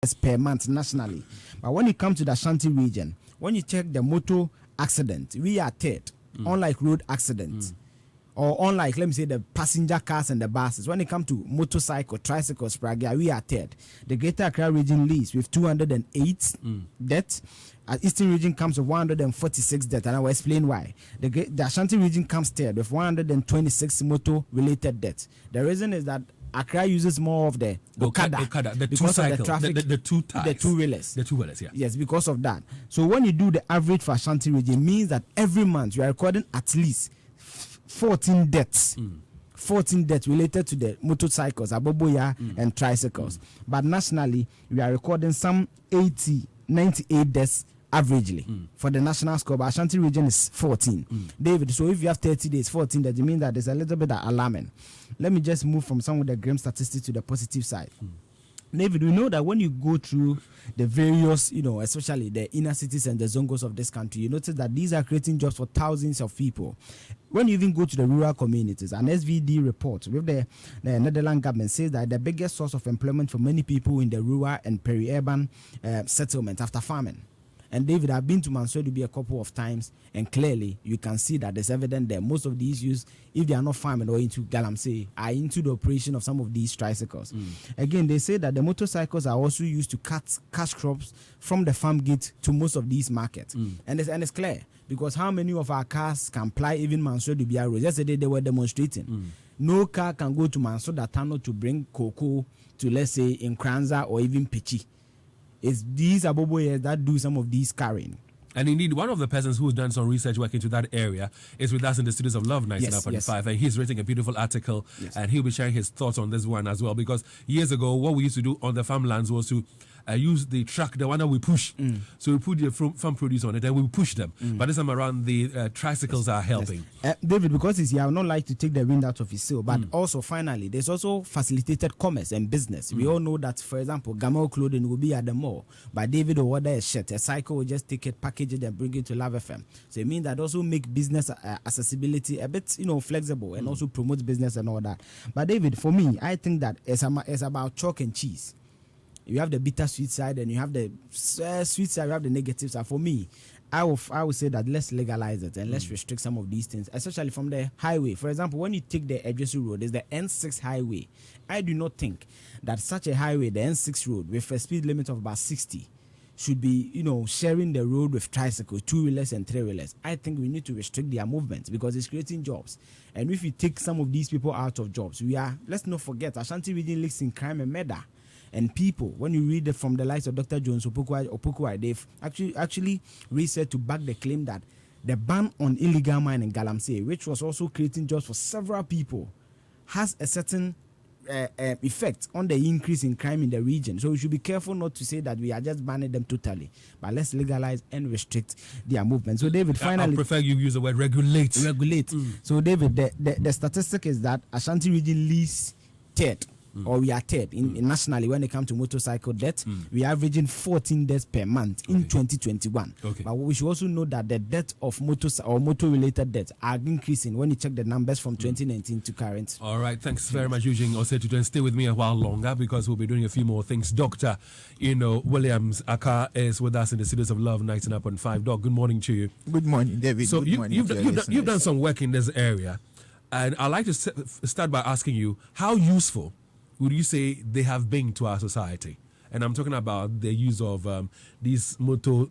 per month nationally. But when it comes to the Ashanti region, when you check the motor accident, we are third, unlike road accidents. Or unlike, let me say, the passenger cars and the buses. When it comes to motorcycle, tricycles, we are third. The Greater Accra region leads with 208 deaths. Eastern region comes with 146 deaths, and I will explain why. The Ashanti region comes third with 126 motor-related deaths. The reason is that Accra uses more of the Okada, the two cycle, the two tires, the two-wheelers. The two-wheelers, yeah. Yes, because of that. So when you do the average for Ashanti region, it means that every month you are recording at least 14 deaths. 14 deaths related to the motorcycles, aboboya, and tricycles. But nationally, we are recording some 98 deaths averagely for the national score. But Ashanti region is 14. David, so if you have 30 days, 14 deaths, it means that there's a little bit of alarming. Let me just move from some of the grim statistics to the positive side. David, we know that when you go through the various, especially the inner cities and the zongos of this country, you notice that these are creating jobs for thousands of people. When you even go to the rural communities, an SVD report with the Netherlands government says that the biggest source of employment for many people in the rural and peri-urban settlement after farming. And David, I've been to Mansour-Dubi a couple of times, and clearly you can see that there's evidence there. Most of the issues, if they are not farming or into Galamsey, are into the operation of some of these tricycles. Again, they say that the motorcycles are also used to cut cash crops from the farm gate to most of these markets. And it's clear, because how many of our cars can ply even Mansour-Dubi roads? Yesterday they were demonstrating. No car can go to Mansour-Datano to bring cocoa to, let's say, in Kranza or even Pichi. It's these aboboyes that do some of these carrying. And indeed, one of the persons who's done some research work into that area is with us in the studios of Love 99.5, and he's written a beautiful article, and he'll be sharing his thoughts on this one as well, because years ago, what we used to do on the farmlands was to use the truck, the one that we push. So we put the farm produce on it and we push them. But this time around, the tricycles are helping. David, because he's here, I would not like to take the wind out of his sail, but also finally, there's also facilitated commerce and business. We all know that, for example, Gamal clothing will be at the mall, but David will order a shirt, a cycle will just take it, package it, and bring it to Love FM. So it means that also make business accessibility a bit, flexible, and also promote business and all that. But David, for me, I think that it's about chalk and cheese. You have the bitter sweet side, and you have the sweet side, you have the negative side. For me, I would say that let's legalize it and let's restrict some of these things, especially from the highway. For example, when you take the Edgesu Road, there's the N6 highway. I do not think that such a highway, the N6 road, with a speed limit of about 60, should be, sharing the road with tricycles, two-wheelers and three-wheelers. I think we need to restrict their movement because it's creating jobs. And if we take some of these people out of jobs, let's not forget, Ashanti region lives in crime and murder. And people, when you read it from the likes of Dr. Jones Opokuai, they've actually researched to back the claim that the ban on illegal mining in Galamsey, which was also creating jobs for several people, has a certain effect on the increase in crime in the region. So we should be careful not to say that we are just banning them totally, but let's legalize and restrict their movement. So David, finally, I prefer you use the word regulate. So David, the statistic is that Ashanti region leads third. Or we are third in nationally when it comes to motorcycle deaths. We are averaging 14 deaths per month in 2021. But we should also know that the death of motor-related deaths are increasing when you check the numbers from 2019 to current. All right, thanks very much, Eugene Osei-Tutu, and stay with me a while longer because we'll be doing a few more things. Dr. Williams Aka is with us in the studios of Love 99.5. Doc, good morning to you. Good morning, David. So good morning you've done some work in this area, and I'd like to start by asking you, how useful would you say they have been to our society? And I'm talking about the use of these motor